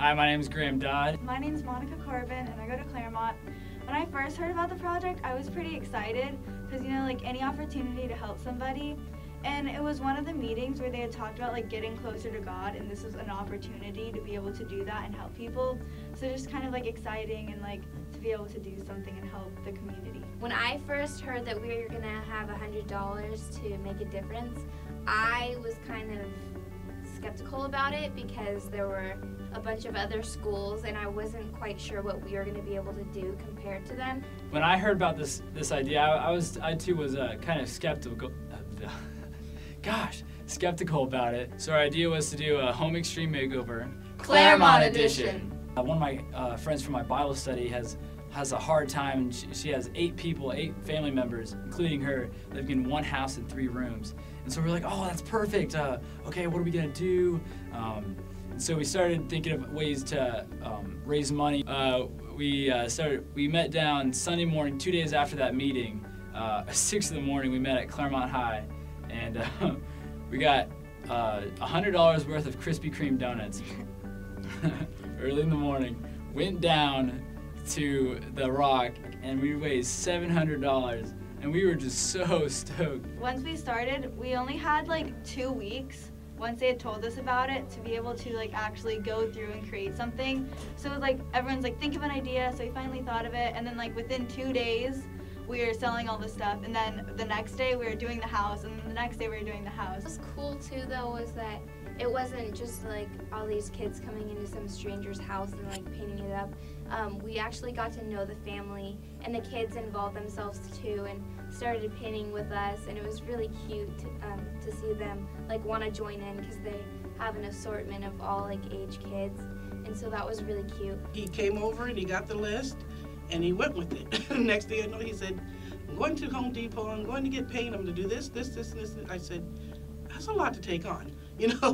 Hi, my name is Graham Dodd. My name is Monica Corbin, and I go to Claremont. When I first heard about the project, I was pretty excited because, like any opportunity to help somebody. And it was one of the meetings where they had talked about, getting closer to God, and this was an opportunity to be able to do that and help people. So just kind of, exciting and, to be able to do something and help the community. When I first heard that we were going to have $100 to make a difference, I was kind of skeptical about it because there were a bunch of other schools and I wasn't quite sure what we were going to be able to do compared to them. When I heard about this idea, I too was kind of skeptical. Skeptical about it. So our idea was to do a Home Extreme Makeover, Claremont Edition. One of my friends from my Bible study has a hard time. She has 8 family members, including her, living in one house in 3 rooms. And so we're like, oh, that's perfect. Okay, what are we gonna do? And so we started thinking of ways to raise money. We met down Sunday morning, 2 days after that meeting. At 6 in the morning, we met at Claremont High, and we got $100 worth of Krispy Kreme donuts early in the morning. Went down to the Rock, and we raised $700, and we were just so stoked. Once we started, we only had 2 weeks once they had told us about it to be able to actually go through and create something. So it was everyone's think of an idea, so we finally thought of it, and then within 2 days we were selling all the stuff, and then the next day we were doing the house, and then the next day we were doing the house. What was cool too though was that it wasn't just all these kids coming into some stranger's house and painting it up. We actually got to know the family, and the kids involved themselves too and started painting with us, and it was really cute to see them want to join in because they have an assortment of all age kids, and so that was really cute. He came over and he got the list and he went with it. Next thing I know, he said, I'm going to Home Depot, I'm going to get paint, I'm going to do this, and this. I said, that's a lot to take on.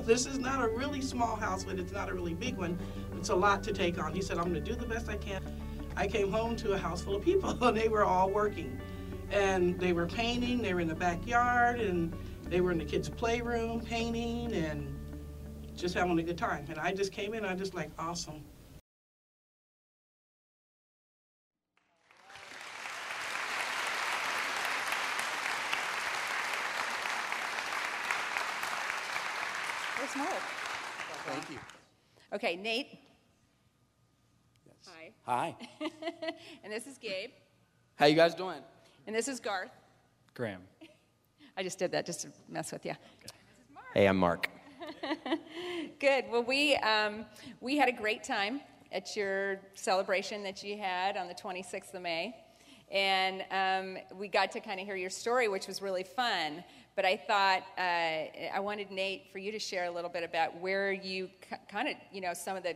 This is not a really small house, but it's not a really big one. It's a lot to take on. He said, I'm going to do the best I can. I came home to a house full of people, and they were all working. And they were painting, they were in the backyard, and they were in the kids' playroom painting, and just having a good time. And I just came in, I just awesome. Where's Mark? Thank you. Okay, Nate. Yes. Hi. Hi. And this is Gabe. How you guys doing? And this is Garth. Graham. I just did that just to mess with you. Okay. Hey, I'm Mark. Good. Well, we had a great time at your celebration that you had on the 26th of May. And we got to kind of hear your story, which was really fun. But I thought I wanted, Nate, for you to share a little bit about where you kind of, some of the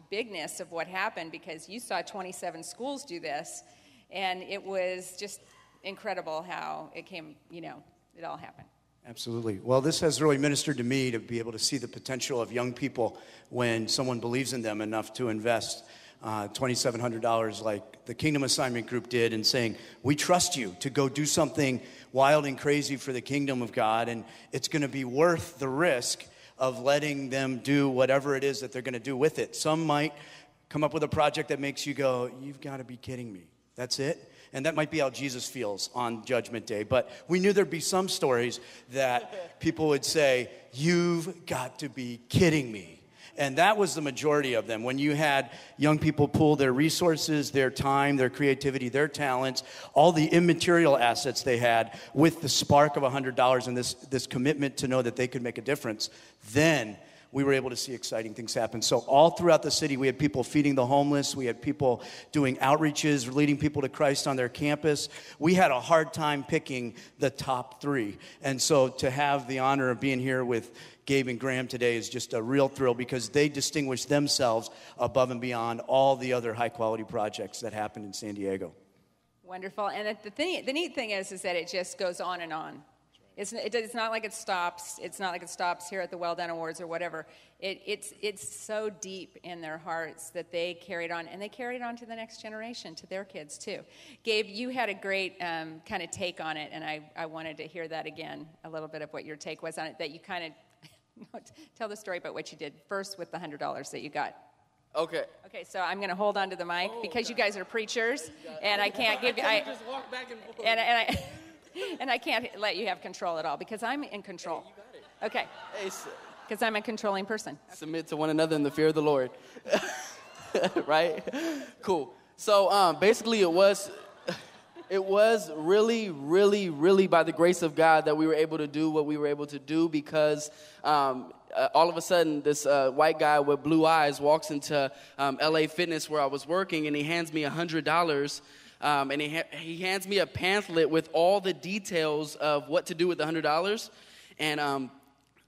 bigness of what happened, because you saw 27 schools do this. And it was just incredible how it came, it all happened. Absolutely. Well, this has really ministered to me to be able to see the potential of young people when someone believes in them enough to invest $2,700 like the Kingdom Assignment Group did, and saying, we trust you to go do something wild and crazy for the kingdom of God, and it's going to be worth the risk of letting them do whatever it is that they're going to do with it. Some might come up with a project that makes you go, you've got to be kidding me. That's it? And that might be how Jesus feels on Judgment Day. But we knew there'd be some stories that people would say, you've got to be kidding me. And that was the majority of them. When you had young people pool their resources, their time, their creativity, their talents, all the immaterial assets they had with the spark of $100 and this commitment to know that they could make a difference, then we were able to see exciting things happen. So all throughout the city, we had people feeding the homeless. We had people doing outreaches, leading people to Christ on their campus. We had a hard time picking the top 3. And so to have the honor of being here with Gabe and Graham today is just a real thrill, because they distinguish themselves above and beyond all the other high-quality projects that happen in San Diego. Wonderful. And the neat thing is that it just goes on and on. It's not like it stops. It's not like it stops here at the Well Done Awards or whatever. It's so deep in their hearts that they carried on, and they carried on to the next generation, to their kids too. Gabe, you had a great kind of take on it, and I wanted to hear that again, a little bit of what your take was on it, that you kind of tell the story about what you did first with the $100 that you got. Okay. Okay, so I'm going to hold on to the mic because you guys are preachers, and I can't give you. Just walk back and forth. And I can't let you have control at all because I'm in control. You got it. Okay, Hey, because I'm a controlling person. submit to one another in the fear of the Lord. Right? Cool. So basically it was really, really, really by the grace of God that we were able to do what we were able to do because all of a sudden this white guy with blue eyes walks into LA Fitness where I was working and he hands me $100 and he hands me a pamphlet with all the details of what to do with the $100 and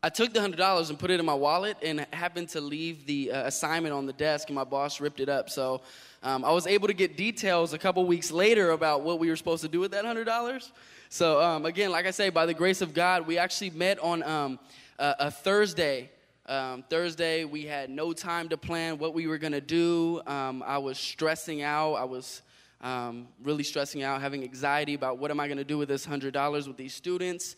I took the $100 and put it in my wallet and happened to leave the assignment on the desk, and my boss ripped it up. So I was able to get details a couple weeks later about what we were supposed to do with that $100. So again, like I say, by the grace of God, we actually met on a Thursday. Thursday, we had no time to plan what we were going to do. I was stressing out. I was really stressing out, having anxiety about what am I going to do with this $100 with these students.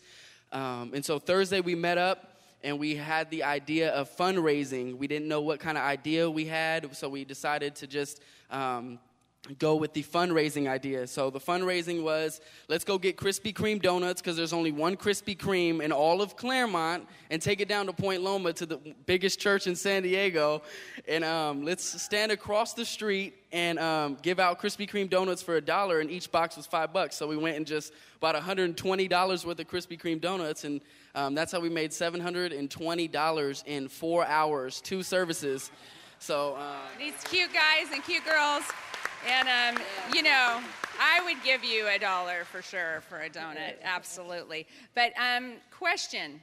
And so Thursday we met up and we had the idea of fundraising. We didn't know what kind of idea we had, so we decided to just go with the fundraising idea. So the fundraising was, let's go get Krispy Kreme donuts because there's only one Krispy Kreme in all of Claremont and take it down to Point Loma to the biggest church in San Diego. And let's stand across the street and give out Krispy Kreme donuts for $1 and each box was $5. So we went and just bought $120 worth of Krispy Kreme donuts and that's how we made $720 in 4 hours, 2 services. So These cute guys and cute girls. And, you know, I would give you $1 for sure for a donut, absolutely. But question,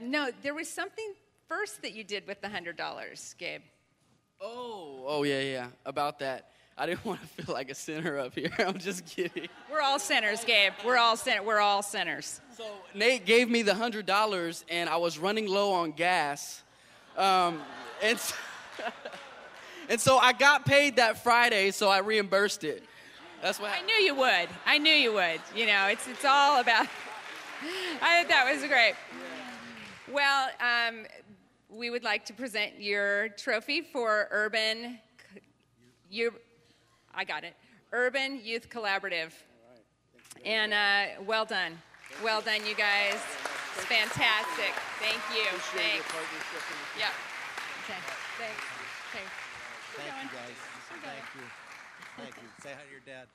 no, there was something first that you did with the $100, Gabe. Oh, yeah, about that. I didn't want to feel like a sinner up here. I'm just kidding. We're all sinners, Gabe. We're all sinners. So Nate gave me the $100, and I was running low on gas. And so I got paid that Friday, so I reimbursed it. That's what happened. I knew you would. You know, it's all about. I thought that was great. Well, we would like to present your trophy for Urban Youth Collaborative. And well done, you guys. It's fantastic. Thank you. Thanks. Yep. Okay. Thanks. Okay. Thank you, guys. Thank you. Say hi to your dad.